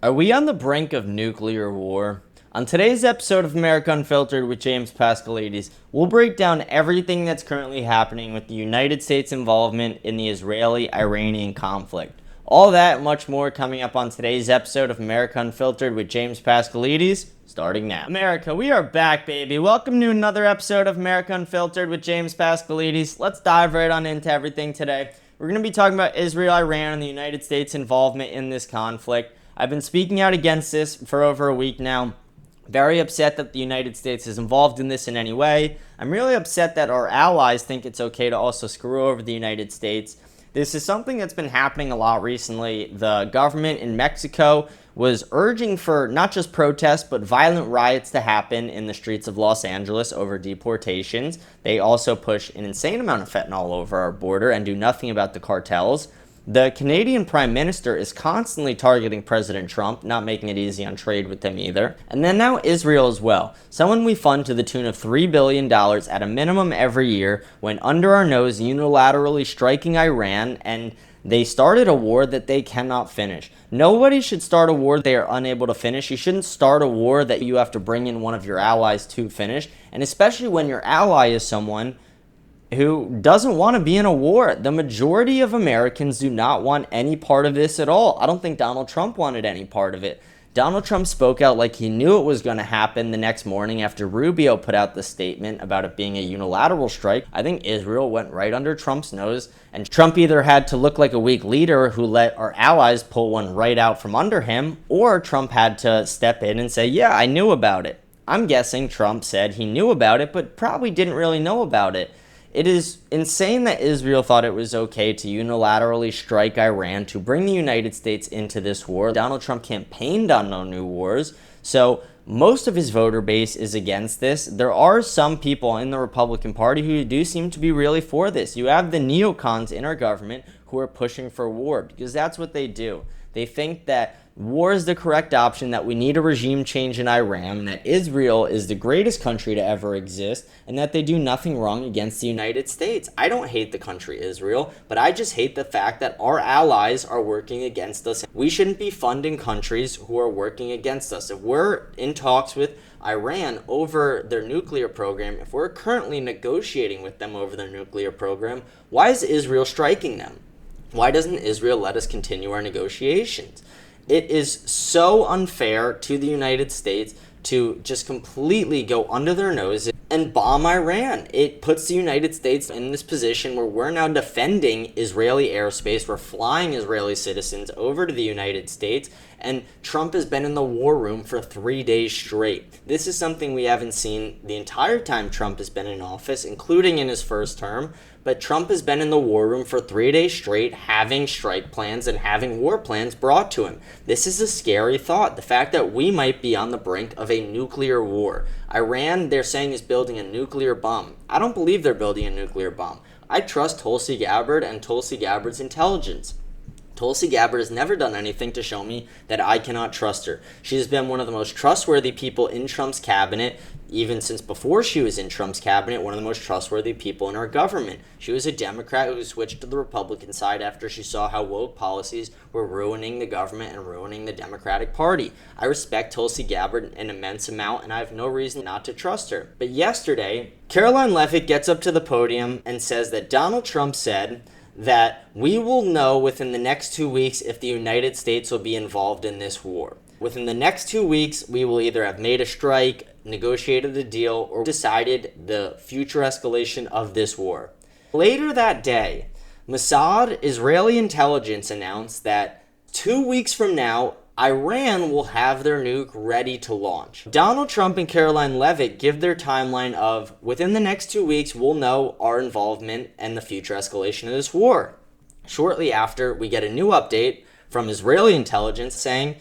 Are we on the brink of nuclear war? On today's episode of America Unfiltered with James Paskalides, we'll break down everything that's currently happening with the United States' involvement in the Israeli-Iranian conflict. All that and much more coming up on today's episode of America Unfiltered with James Paskalides, starting now. America, we are back, baby. Welcome to another episode of America Unfiltered with James Paskalides. Let's dive right on into everything today. We're going to be talking about Israel-Iran and the United States' involvement in this conflict. I've been speaking out against this for over a week now. Very upset that the United States is involved in this in any way. I'm really upset that our allies think it's okay to also screw over the United States. This is something that's been happening a lot recently. The government in Mexico was urging for not just protests, but violent riots to happen in the streets of Los Angeles over deportations. They also push an insane amount of fentanyl over our border and do nothing about the cartels. The Canadian Prime Minister is constantly targeting President Trump, not making it easy on trade with them either. And then now Israel as well. Someone we fund to the tune of $3 billion at a minimum every year went under our nose unilaterally striking Iran, and they started a war that they cannot finish. Nobody should start a war they are unable to finish. You shouldn't start a war that you have to bring in one of your allies to finish, and especially when your ally is someone who doesn't want to be in a war. The majority of Americans do not want any part of this at all. I don't think Donald Trump wanted any part of it. Donald Trump spoke out like he knew it was going to happen the next morning after Rubio put out the statement about it being a unilateral strike. I think Israel went right under Trump's nose, and Trump either had to look like a weak leader who let our allies pull one right out from under him, or Trump had to step in and say, yeah, I knew about it. I'm guessing Trump said he knew about it, but probably didn't really know about it. It is insane that Israel thought it was okay to unilaterally strike Iran to bring the United States into this war. Donald Trump campaigned on no new wars, so most of his voter base is against this. There are some people in the Republican Party who do seem to be really for this. You have the neocons in our government who are pushing for war because that's what they do. They think that war is the correct option, that we need a regime change in Iran, that Israel is the greatest country to ever exist, and that they do nothing wrong against the United States. I don't hate the country Israel, but I just hate the fact that our allies are working against us. We shouldn't be funding countries who are working against us. If we're in talks with Iran over their nuclear program, if we're currently negotiating with them over their nuclear program, why is Israel striking them? Why doesn't Israel let us continue our negotiations? It is so unfair to the United States to just completely go under their nose and bomb Iran. It puts the United States in this position where we're now defending Israeli airspace. We're flying Israeli citizens over to the United States, and Trump has been in the war room for 3 days straight. This is something we haven't seen the entire time Trump has been in office, including in his first term. But Trump has been in the war room for 3 days straight, having strike plans and having war plans brought to him. This is a scary thought, the fact that we might be on the brink of a nuclear war. Iran, they're saying, is building a nuclear bomb. I don't believe they're building a nuclear bomb. I trust Tulsi Gabbard and Tulsi Gabbard's intelligence. Tulsi Gabbard has never done anything to show me that I cannot trust her. She has been one of the most trustworthy people in Trump's cabinet, even since before she was in Trump's cabinet, one of the most trustworthy people in our government. She was a Democrat who switched to the Republican side after she saw how woke policies were ruining the government and ruining the Democratic Party. I respect Tulsi Gabbard an immense amount, and I have no reason not to trust her. But yesterday, Caroline Leavitt gets up to the podium and says that Donald Trump said that we will know within the next 2 weeks if the United States will be involved in this war. Within the next 2 weeks, we will either have made a strike, negotiated a deal, or decided the future escalation of this war. Later that day, Mossad Israeli intelligence announced that 2 weeks from now, Iran will have their nuke ready to launch. Donald Trump and Caroline Leavitt give their timeline of within the next 2 weeks, we'll know our involvement and the future escalation of this war. Shortly after, we get a new update from Israeli intelligence saying,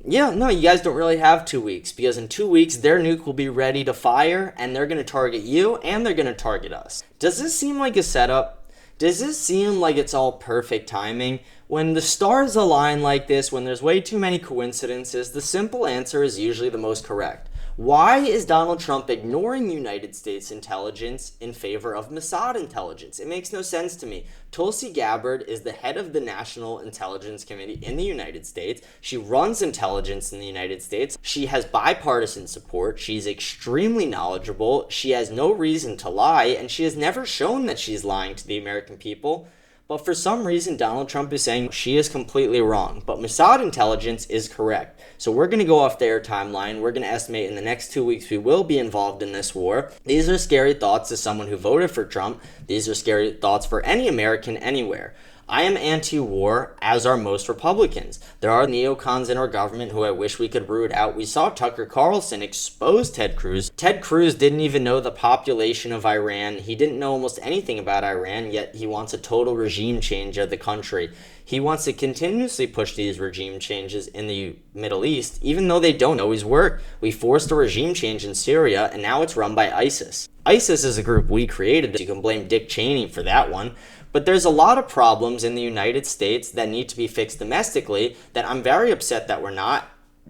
yeah, no, you guys don't really have 2 weeks, because in 2 weeks, their nuke will be ready to fire, and they're going to target you, and they're going to target us. Does this seem like a setup? Does this seem like it's all perfect timing? When the stars align like this, when there's way too many coincidences, the simple answer is usually the most correct. Why is Donald Trump ignoring United States intelligence in favor of Mossad intelligence? It makes no sense to me. Tulsi Gabbard is the head of the National Intelligence Committee in the United States. She runs intelligence in the United States. She has bipartisan support. She's extremely knowledgeable. She has no reason to lie, and she has never shown that she's lying to the American people. But for some reason, Donald Trump is saying she is completely wrong. But Mossad intelligence is correct. So we're going to go off their timeline. We're going to estimate in the next 2 weeks we will be involved in this war. These are scary thoughts as someone who voted for Trump. These are scary thoughts for any American anywhere. I am anti-war, as are most Republicans. There are neocons in our government who I wish we could root out. We saw Tucker Carlson expose Ted Cruz. Ted Cruz didn't even know the population of Iran. He didn't know almost anything about Iran, yet he wants a total regime change of the country. He wants to continuously push these regime changes in the Middle East, even though they don't always work. We forced a regime change in Syria, and now it's run by ISIS. ISIS is a group we created. You can blame Dick Cheney for that one. But there's a lot of problems in the United States that need to be fixed domestically that I'm very upset that we're not,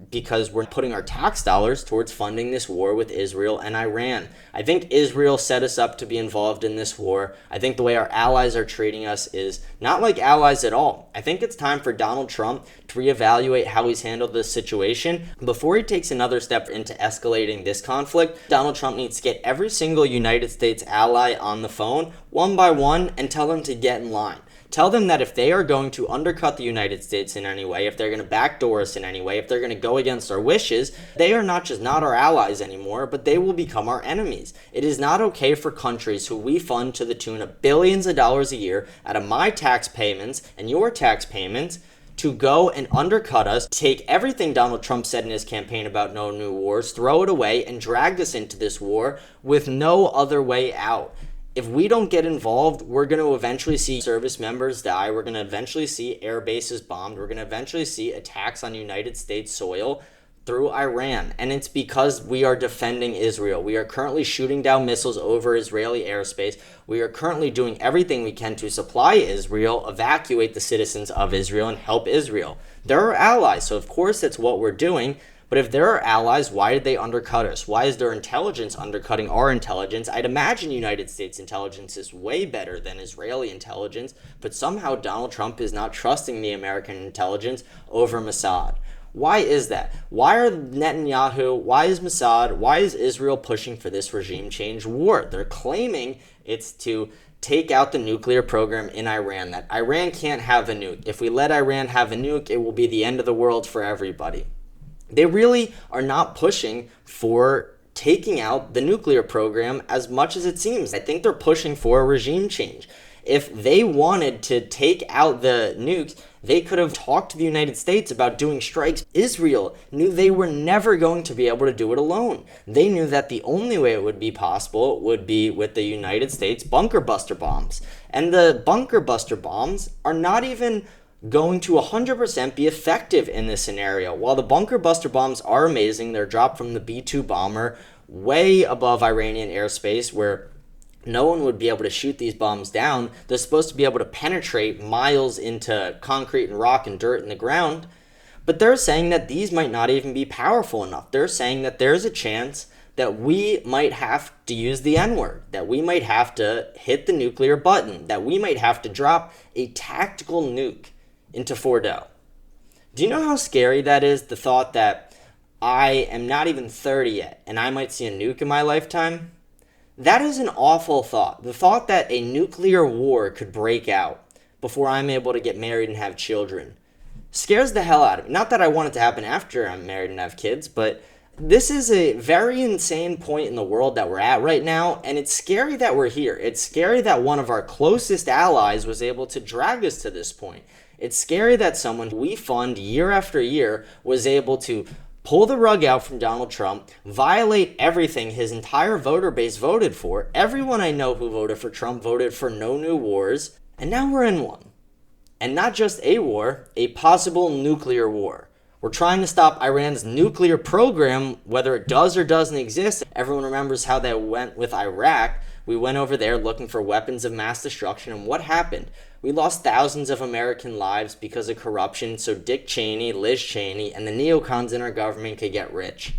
because we're putting our tax dollars towards funding this war with Israel and Iran. I think Israel set us up to be involved in this war. I think the way our allies are treating us is not like allies at all. I think it's time for Donald Trump to reevaluate how he's handled this situation. Before he takes another step into escalating this conflict, Donald Trump needs to get every single United States ally on the phone, one by one, and tell them to get in line. Tell them that if they are going to undercut the United States in any way, if they're going to backdoor us in any way, if they're going to go against our wishes, they are not just not our allies anymore, but they will become our enemies. It is not okay for countries who we fund to the tune of billions of dollars a year out of my tax payments and your tax payments to go and undercut us, take everything Donald Trump said in his campaign about no new wars, throw it away, and drag us into this war with no other way out. If we don't get involved, we're going to eventually see service members die. We're going to eventually see air bases bombed. We're going to eventually see attacks on United States soil through Iran. And it's because we are defending Israel. We are currently shooting down missiles over Israeli airspace. We are currently doing everything we can to supply Israel, evacuate the citizens of Israel, and help Israel. They're our allies, so of course that's what we're doing. But if they're our allies, why did they undercut us? Why is their intelligence undercutting our intelligence? I'd imagine United States intelligence is way better than Israeli intelligence, but somehow Donald Trump is not trusting the American intelligence over Mossad. Why is that? Why are Netanyahu, why is Mossad, why is Israel pushing for this regime change war? They're claiming it's to take out the nuclear program in Iran, that Iran can't have a nuke. If we let Iran have a nuke, it will be the end of the world for everybody. They really are not pushing for taking out the nuclear program as much as it seems. I think they're pushing for a regime change. If they wanted to take out the nukes, they could have talked to the United States about doing strikes. Israel knew they were never going to be able to do it alone. They knew that the only way it would be possible would be with the United States bunker buster bombs. And the bunker buster bombs are not even going to 100% be effective in this scenario. While the bunker buster bombs are amazing, they're dropped from the B-2 bomber way above Iranian airspace where no one would be able to shoot these bombs down. They're supposed to be able to penetrate miles into concrete and rock and dirt in the ground. But they're saying that these might not even be powerful enough. They're saying that there's a chance that we might have to use the N-word, that we might have to hit the nuclear button, that we might have to drop a tactical nuke into Fordo. Do you know how scary that is, the thought that I am not even 30 yet and I might see a nuke in my lifetime? That is an awful thought. The thought that a nuclear war could break out before I'm able to get married and have children scares the hell out of me. Not that I want it to happen after I'm married and have kids, but this is a very insane point in the world that we're at right now, and it's scary that we're here. It's scary that one of our closest allies was able to drag us to this point. It's scary that someone we fund year after year was able to pull the rug out from Donald Trump, violate everything his entire voter base voted for. Everyone I know who voted for Trump voted for no new wars, and now we're in one. And not just a war, a possible nuclear war. We're trying to stop Iran's nuclear program, whether it does or doesn't exist. Everyone remembers how that went with Iraq. We went over there looking for weapons of mass destruction, and what happened? We lost thousands of American lives because of corruption so Dick Cheney, Liz Cheney, and the neocons in our government could get rich.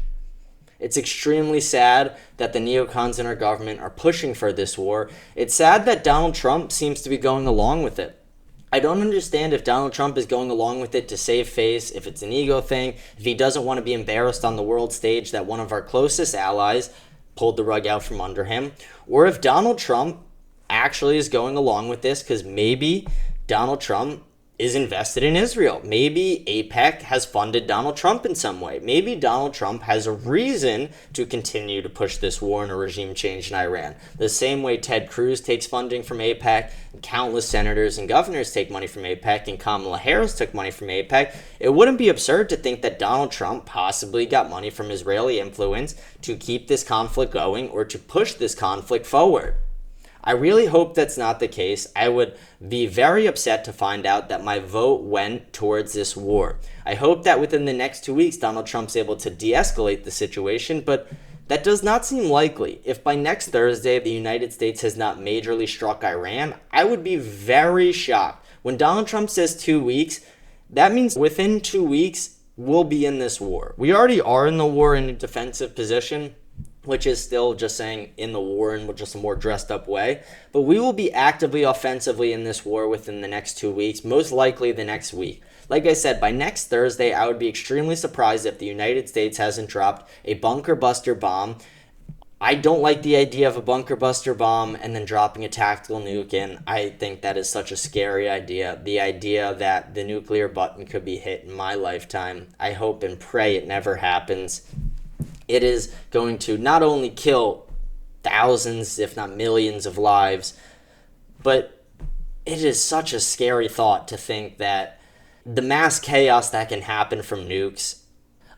It's extremely sad that the neocons in our government are pushing for this war. It's sad that Donald Trump seems to be going along with it. I don't understand if Donald Trump is going along with it to save face, if it's an ego thing, if he doesn't want to be embarrassed on the world stage that one of our closest allies pulled the rug out from under him, or if Donald Trump actually is going along with this because maybe Donald Trump is invested in Israel. Maybe AIPAC has funded Donald Trump in some way. Maybe Donald Trump has a reason to continue to push this war and a regime change in Iran. The same way Ted Cruz takes funding from AIPAC, and countless senators and governors take money from AIPAC, and Kamala Harris took money from AIPAC. It wouldn't be absurd to think that Donald Trump possibly got money from Israeli influence to keep this conflict going or to push this conflict forward. I really hope that's not the case. I would be very upset to find out that my vote went towards this war. I hope that within the next 2 weeks, Donald Trump's able to de-escalate the situation, but that does not seem likely. If by next Thursday, the United States has not majorly struck Iran, I would be very shocked. When Donald Trump says 2 weeks, that means within 2 weeks, we'll be in this war. We already are in the war in a defensive position, which is still just saying in the war in just a more dressed up way. But we will be actively offensively in this war within the next 2 weeks, most likely the next week. Like I said, by next Thursday, I would be extremely surprised if the United States hasn't dropped a bunker buster bomb. I don't like the idea of a bunker buster bomb and then dropping a tactical nuke in. I think that is such a scary idea. The idea that the nuclear button could be hit in my lifetime. I hope and pray it never happens. It is going to not only kill thousands, if not millions of lives, but it is such a scary thought to think that the mass chaos that can happen from nukes.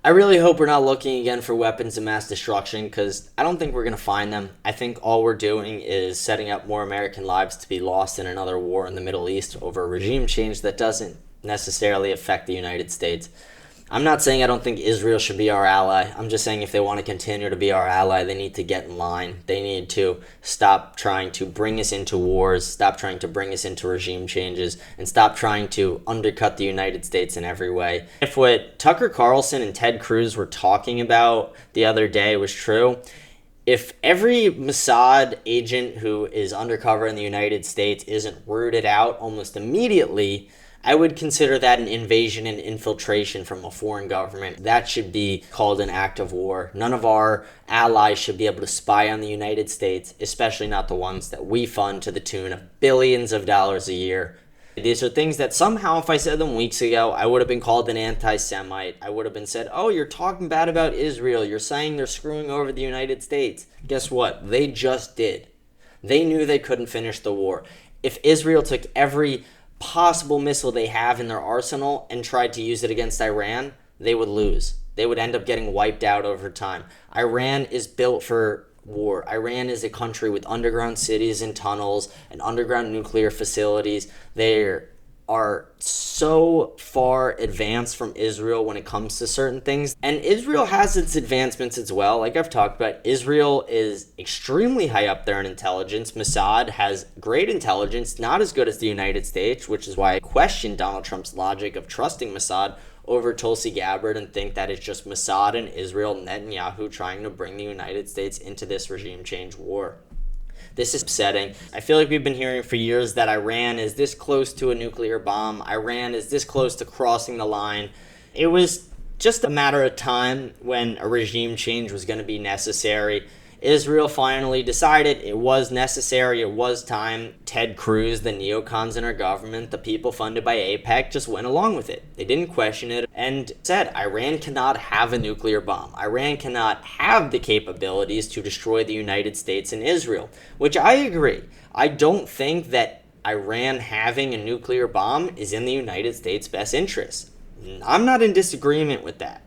I really hope we're not looking again for weapons of mass destruction, because I don't think we're going to find them. I think all we're doing is setting up more American lives to be lost in another war in the Middle East over a regime change that doesn't necessarily affect the United States. I'm not saying I don't think Israel should be our ally. I'm just saying if they want to continue to be our ally, they need to get in line. They need to stop trying to bring us into wars, stop trying to bring us into regime changes, and stop trying to undercut the United States in every way. If what Tucker Carlson and Ted Cruz were talking about the other day was true, if every Mossad agent who is undercover in the United States isn't rooted out almost immediately, I would consider that an invasion and infiltration from a foreign government. That should be called an act of war. None of our allies should be able to spy on the United States, especially not the ones that we fund to the tune of billions of dollars a year. These are things that somehow, if I said them weeks ago, I would have been called an anti-Semite. I would have been said, oh, you're talking bad about Israel. You're saying they're screwing over the United States. Guess what? They just did. They knew they couldn't finish the war. If Israel took every possible missile they have in their arsenal and tried to use it against Iran, they would lose. They would end up getting wiped out over time. Iran is built for war. Iran is a country with underground cities and tunnels and underground nuclear facilities. They are so far advanced from Israel when it comes to certain things. And Israel has its advancements as well. Like I've talked about, Israel is extremely high up there in intelligence. Mossad has great intelligence, not as good as the United States, which is why I question Donald Trump's logic of trusting Mossad over Tulsi Gabbard and think that it's just Mossad and Israel, Netanyahu, trying to bring the United States into this regime change war. This is upsetting. I feel like we've been hearing for years that Iran is this close to a nuclear bomb. Iran is this close to crossing the line. It was just a matter of time when a regime change was going to be necessary. Israel finally decided it was necessary, it was time. Ted Cruz, the neocons in our government, the people funded by AIPAC just went along with it. They didn't question it and said Iran cannot have a nuclear bomb. Iran cannot have the capabilities to destroy the United States and Israel, which I agree. I don't think that Iran having a nuclear bomb is in the United States' best interest. I'm not in disagreement with that.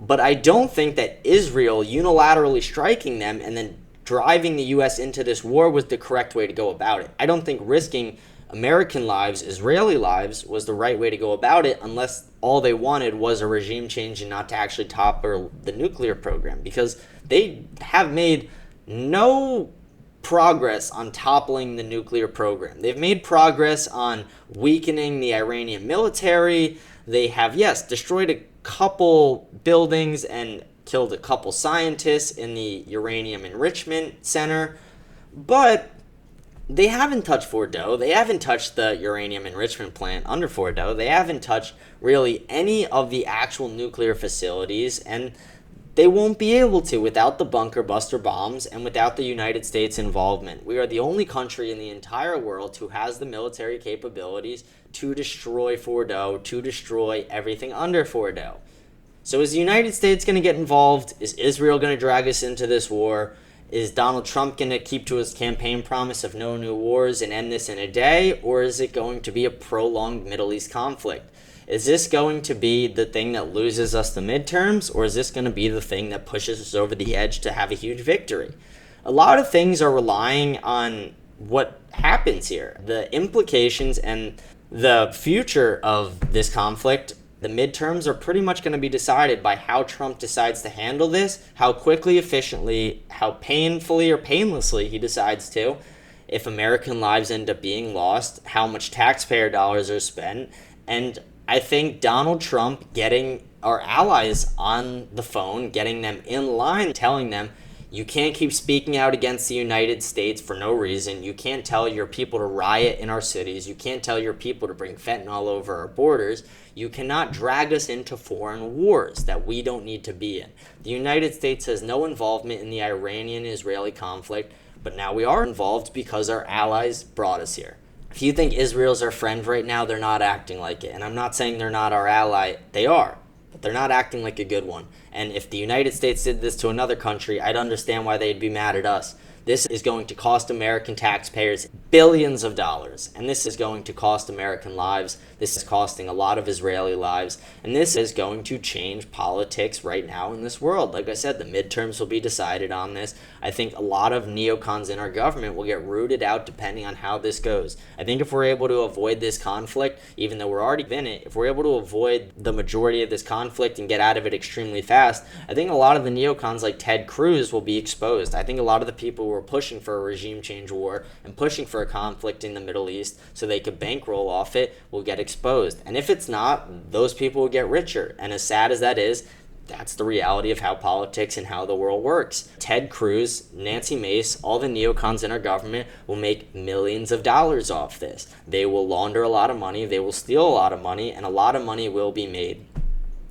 But I don't think that Israel unilaterally striking them and then driving the U.S. into this war was the correct way to go about it. I don't think risking American lives, Israeli lives, was the right way to go about it unless all they wanted was a regime change and not to actually topple the nuclear program, because they have made no progress on toppling the nuclear program. They've made progress on weakening the Iranian military. They have, yes, destroyed a couple buildings and killed a couple scientists in the uranium enrichment center, but they haven't touched Fordo. They haven't touched the uranium enrichment plant under Fordo. They haven't touched really any of the actual nuclear facilities, and they won't be able to without the bunker buster bombs and without the United States involvement. We are the only country in the entire world who has the military capabilities to destroy Fordo, to destroy everything under Fordo. So is the United States going to get involved? Is Israel going to drag us into this war? Is Donald Trump going to keep to his campaign promise of no new wars and end this in a day? Or is it going to be a prolonged Middle East conflict? Is this going to be the thing that loses us the midterms? Or is this going to be the thing that pushes us over the edge to have a huge victory? A lot of things are relying on what happens here. The implications and the future of this conflict, the midterms, are pretty much going to be decided by how Trump decides to handle this, how quickly, efficiently, how painfully or painlessly he decides to, if American lives end up being lost, how much taxpayer dollars are spent. And I think Donald Trump getting our allies on the phone, getting them in line, telling them, you can't keep speaking out against the United States for no reason. You can't tell your people to riot in our cities. You can't tell your people to bring fentanyl over our borders. You cannot drag us into foreign wars that we don't need to be in. The United States has no involvement in the Iranian-Israeli conflict, but now we are involved because our allies brought us here. If you think Israel's our friend right now, they're not acting like it. And I'm not saying they're not our ally. They are. But they're not acting like a good one. And if the United States did this to another country, I'd understand why they'd be mad at us. This is going to cost American taxpayers billions of dollars. And this is going to cost American lives. This is costing a lot of Israeli lives. And this is going to change politics right now in this world. Like I said, the midterms will be decided on this. I think a lot of neocons in our government will get rooted out depending on how this goes. I think if we're able to avoid this conflict, even though we're already in it, if we're able to avoid the majority of this conflict and get out of it extremely fast, I think a lot of the neocons like Ted Cruz will be exposed. I think a lot of the people who are pushing for a regime change war and pushing for a conflict in the Middle East so they could bankroll off it will get exposed. And if it's not, those people will get richer. And as sad as that is, that's the reality of how politics and how the world works. Ted Cruz, Nancy Mace, all the neocons in our government will make millions of dollars off this. They will launder a lot of money, they will steal a lot of money, and a lot of money will be made.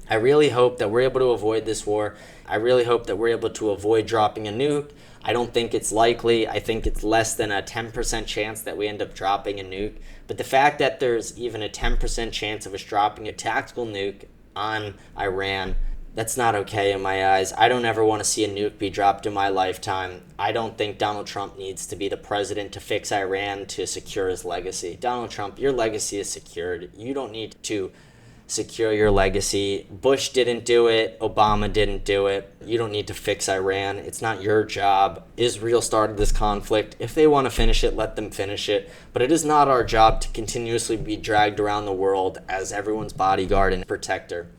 I really hope that we're able to avoid this war. I really hope that we're able to avoid dropping a nuke. I don't think it's likely. I think it's less than a 10% chance that we end up dropping a nuke. But the fact that there's even a 10% chance of us dropping a tactical nuke on Iran, that's not okay in my eyes. I don't ever want to see a nuke be dropped in my lifetime. I don't think Donald Trump needs to be the president to fix Iran to secure his legacy. Donald Trump, your legacy is secured. You don't need to secure your legacy. Bush didn't do it. Obama didn't do it. You don't need to fix Iran. It's not your job. Israel started this conflict. If they want to finish it, let them finish it. But it is not our job to continuously be dragged around the world as everyone's bodyguard and protector.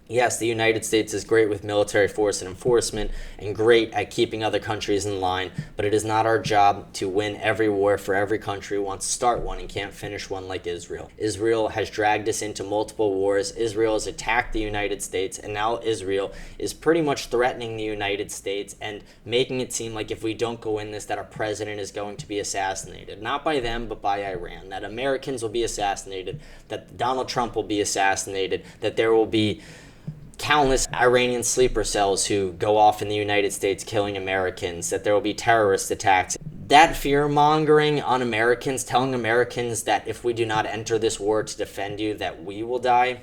Yes, the United States is great with military force and enforcement and great at keeping other countries in line, but it is not our job to win every war for every country who wants to start one and can't finish one like Israel. Israel has dragged us into multiple wars. Israel has attacked the United States, and now Israel is pretty much threatening the United States and making it seem like if we don't go in this, that our president is going to be assassinated. Not by them, but by Iran. That Americans will be assassinated, that Donald Trump will be assassinated, that there will be countless Iranian sleeper cells who go off in the United States killing Americans, that there will be terrorist attacks. That fear-mongering on Americans, telling Americans that if we do not enter this war to defend you, that we will die,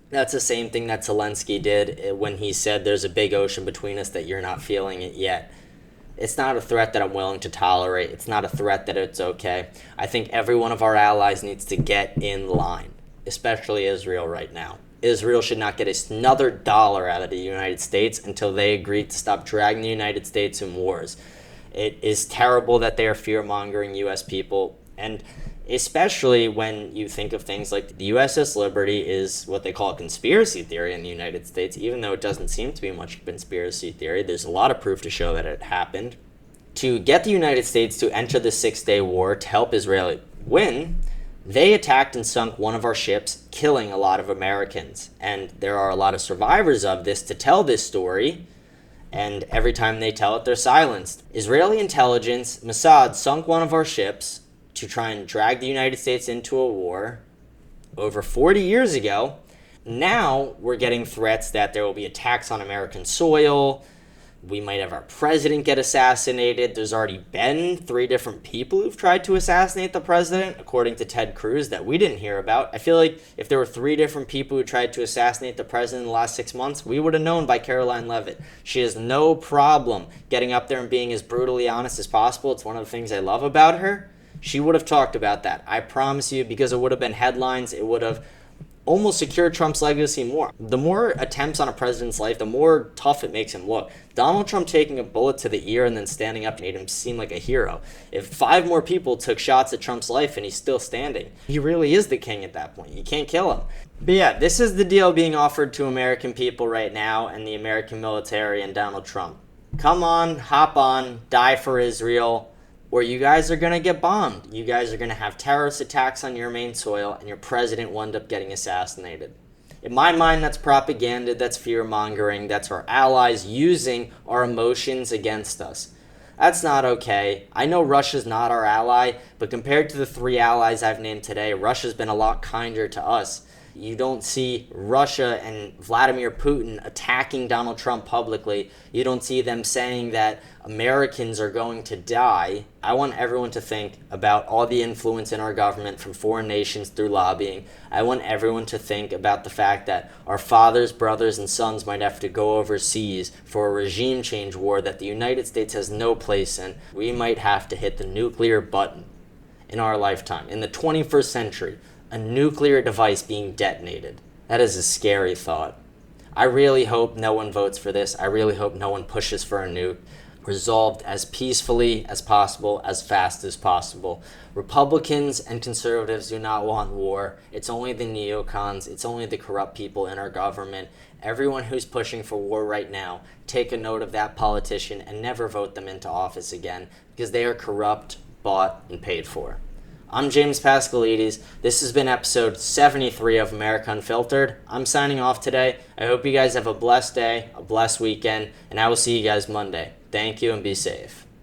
that's the same thing that Zelensky did when he said there's a big ocean between us that you're not feeling it yet. It's not a threat that I'm willing to tolerate. It's not a threat that it's okay. I think every one of our allies needs to get in line, especially Israel right now. Israel should not get another dollar out of the United States until they agree to stop dragging the United States in wars. It is terrible that they are fear-mongering U.S. people, and especially when you think of things like the USS Liberty is what they call a conspiracy theory in the United States, even though it doesn't seem to be much conspiracy theory. There's a lot of proof to show that it happened. To get the United States to enter the Six-Day War to help Israel win, they attacked and sunk one of our ships, killing a lot of Americans. And there are a lot of survivors of this to tell this story. and every time they tell it, they're silenced. Israeli intelligence, Mossad, sunk one of our ships to try and drag the United States into a war over 40 years ago. Now we're getting threats that there will be attacks on American soil. We might have our president get assassinated. There's already been 3 different people who've tried to assassinate the president, according to Ted Cruz, that we didn't hear about. I feel like if there were 3 different people who tried to assassinate the president in the last 6 months, we would have known by Caroline Leavitt. She has no problem getting up there and being as brutally honest as possible. It's one of the things I love about her. She would have talked about that. I promise you, because it would have been headlines. It would have almost secured Trump's legacy more. The more attempts on a president's life, the more tough it makes him look. Donald Trump taking a bullet to the ear and then standing up made him seem like a hero. If 5 more people took shots at Trump's life and he's still standing, he really is the king at that point. You can't kill him. But yeah, this is the deal being offered to American people right now and the American military and Donald Trump. Come on, hop on, die for Israel, or you guys are going to get bombed. You guys are going to have terrorist attacks on your main soil, and your president will end up getting assassinated. In my mind, that's propaganda, that's fear-mongering, that's our allies using our emotions against us. That's not okay. I know Russia's not our ally, but compared to the 3 allies I've named today, Russia's been a lot kinder to us. You don't see Russia and Vladimir Putin attacking Donald Trump publicly. You don't see them saying that Americans are going to die. I want everyone to think about all the influence in our government from foreign nations through lobbying. I want everyone to think about the fact that our fathers, brothers, and sons might have to go overseas for a regime change war that the United States has no place in. We might have to hit the nuclear button in our lifetime. In the 21st century, a nuclear device being detonated. That is a scary thought. I really hope no one votes for this. I really hope no one pushes for a nuke. Resolved as peacefully as possible, as fast as possible. Republicans and conservatives do not want war. It's only the neocons. It's only the corrupt people in our government. Everyone who's pushing for war right now, take a note of that politician and never vote them into office again, because they are corrupt, bought, and paid for. I'm James Paskalides. This has been episode 73 of America Unfiltered. I'm signing off today. I hope you guys have a blessed day, a blessed weekend, and I will see you guys Monday. Thank you and be safe.